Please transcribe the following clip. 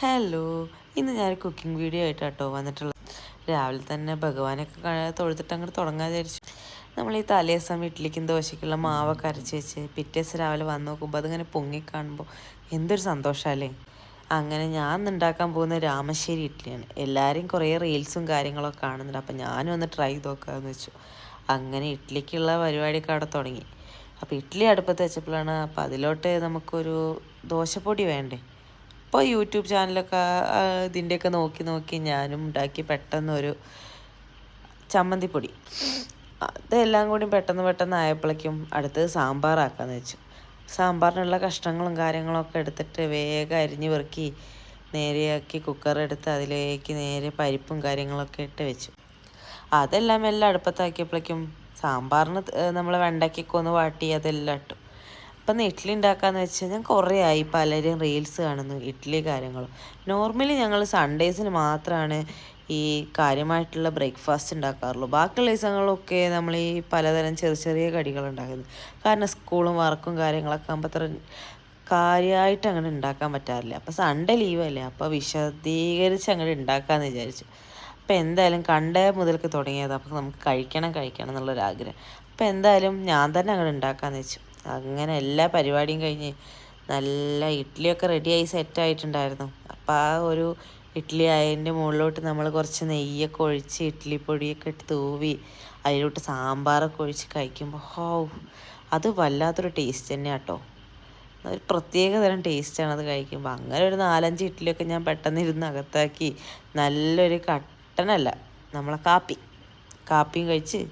Hello, ഇന്ന് ഞാൻ cooking video ആയിട്ടാട്ടോ വന്നിട്ടുള്ളത്. രാവിലെ തന്നെ ഭഗവാനൊക്കെ തൊഴുതിട്ട് അങ്ങോട്ട് തുടങ്ങാൻ വിചാരിച്ചു. നമ്മൾ ഈ തലേദിവസം ഇഡ്ഡലിക്കും ദോശയ്ക്കുള്ള മാവൊക്കെ അരച്ച് വെച്ച് പിറ്റേ ദിവസം രാവിലെ വന്ന് നോക്കുമ്പോൾ അതിങ്ങനെ പൊങ്ങിക്കാണുമ്പോൾ എന്തൊരു സന്തോഷമല്ലേ. അങ്ങനെ ഞാൻ ഉണ്ടാക്കാൻ പോകുന്ന രാമശ്ശേരി ഇഡ്ഡലിയാണ്. എല്ലാവരും കുറേ റീൽസും കാര്യങ്ങളൊക്കെ കാണുന്നുണ്ട്. അപ്പം ഞാനും ഒന്ന് ട്രൈ ചെയ്ത് നോക്കാമെന്ന് വെച്ചു. അങ്ങനെ ഇഡ്ഡലിക്കുള്ള പരിപാടിയൊക്കെ അവിടെ തുടങ്ങി. അപ്പോൾ ഇഡ്ഡലി അടുപ്പത്ത് വെച്ചപ്പോഴാണ് അപ്പോൾ അതിലോട്ട് നമുക്കൊരു ദോശപ്പൊടി വേണ്ടേ. അപ്പോൾ യൂട്യൂബ് ചാനലൊക്കെ ഇതിൻ്റെയൊക്കെ നോക്കി നോക്കി ഞാനും ഉണ്ടാക്കി പെട്ടെന്നൊരു ചമ്മന്തിപ്പൊടി. അതെല്ലാം കൂടി പെട്ടെന്ന് ആയപ്പോഴേക്കും അടുത്തത് സാമ്പാറാക്കാമെന്ന് വെച്ചു. സാമ്പാറിനുള്ള കഷ്ണങ്ങളും കാര്യങ്ങളൊക്കെ എടുത്തിട്ട് വേഗം അരിഞ്ഞ് പെറുക്കി നേരെയാക്കി കുക്കറെടുത്ത് അതിലേക്ക് നേരെ പരിപ്പും കാര്യങ്ങളൊക്കെ ഇട്ട് വെച്ചു. അതെല്ലാം എല്ലാം അടുപ്പത്താക്കിയപ്പോഴേക്കും സാമ്പാറിന് നമ്മൾ വെണ്ടയ്ക്കൊക്കെ ഒന്ന് വാട്ടി അതെല്ലാം ഇട്ടു. അപ്പം ഇഡ്ഡലി ഉണ്ടാക്കാമെന്ന് വെച്ചാൽ ഞാൻ കുറേ ആയി പലരും റീൽസ് കാണുന്നു ഇഡ്ഡലി കാര്യങ്ങളും. നോർമലി ഞങ്ങൾ സൺഡേസിന് മാത്രമാണ് ഈ കാര്യമായിട്ടുള്ള ബ്രേക്ക്ഫാസ്റ്റ് ഉണ്ടാക്കാറുള്ളൂ. ബാക്കിയുള്ള ദിവസങ്ങളിലൊക്കെ നമ്മൾ ഈ പലതരം ചെറിയ ചെറിയ കടികൾ ഉണ്ടാക്കുന്നത്. കാരണം സ്കൂളും വർക്കും കാര്യങ്ങളൊക്കെ ആകുമ്പോൾ അത്ര കാര്യമായിട്ട് അങ്ങനെ ഉണ്ടാക്കാൻ പറ്റാറില്ല. അപ്പോൾ സൺഡേ ലീവല്ലേ, അപ്പോൾ വിശദീകരിച്ച് അങ്ങനെ ഉണ്ടാക്കാമെന്ന് വിചാരിച്ചു. അപ്പോൾ എന്തായാലും കണ്ടേ മുതൽക്ക് തുടങ്ങിയത്. അപ്പോൾ നമുക്ക് കഴിക്കണം എന്നുള്ളൊരാഗ്രഹം. അപ്പോൾ എന്തായാലും ഞാൻ തന്നെ അങ്ങനെ ഉണ്ടാക്കാമെന്ന് വെച്ചു. അങ്ങനെ എല്ലാ പരിപാടിയും കഴിഞ്ഞ് നല്ല ഇഡ്ഡലിയൊക്കെ റെഡിയായി സെറ്റായിട്ടുണ്ടായിരുന്നു. അപ്പോൾ ആ ഒരു ഇഡ്ഡലി അതിൻ്റെ മുകളിലോട്ട് നമ്മൾ കുറച്ച് നെയ്യൊക്കെ ഒഴിച്ച് ഇഡ്ഡലിപ്പൊടിയൊക്കെ ഇട്ട് തൂവി അതിലോട്ട് സാമ്പാറൊക്കെ ഒഴിച്ച് കഴിക്കുമ്പോൾ അത് വല്ലാത്തൊരു ടേസ്റ്റ് തന്നെയാണ് കേട്ടോ. ഒരു പ്രത്യേക തരം ടേസ്റ്റാണ് അത് കഴിക്കുമ്പോൾ. അങ്ങനെ ഒരു 4-5 ഇഡ്ഡലിയൊക്കെ ഞാൻ പെട്ടെന്ന് ഇരുന്ന് അകത്താക്കി നല്ലൊരു കട്ടനല്ല നമ്മളെ കാപ്പിയും കഴിച്ച്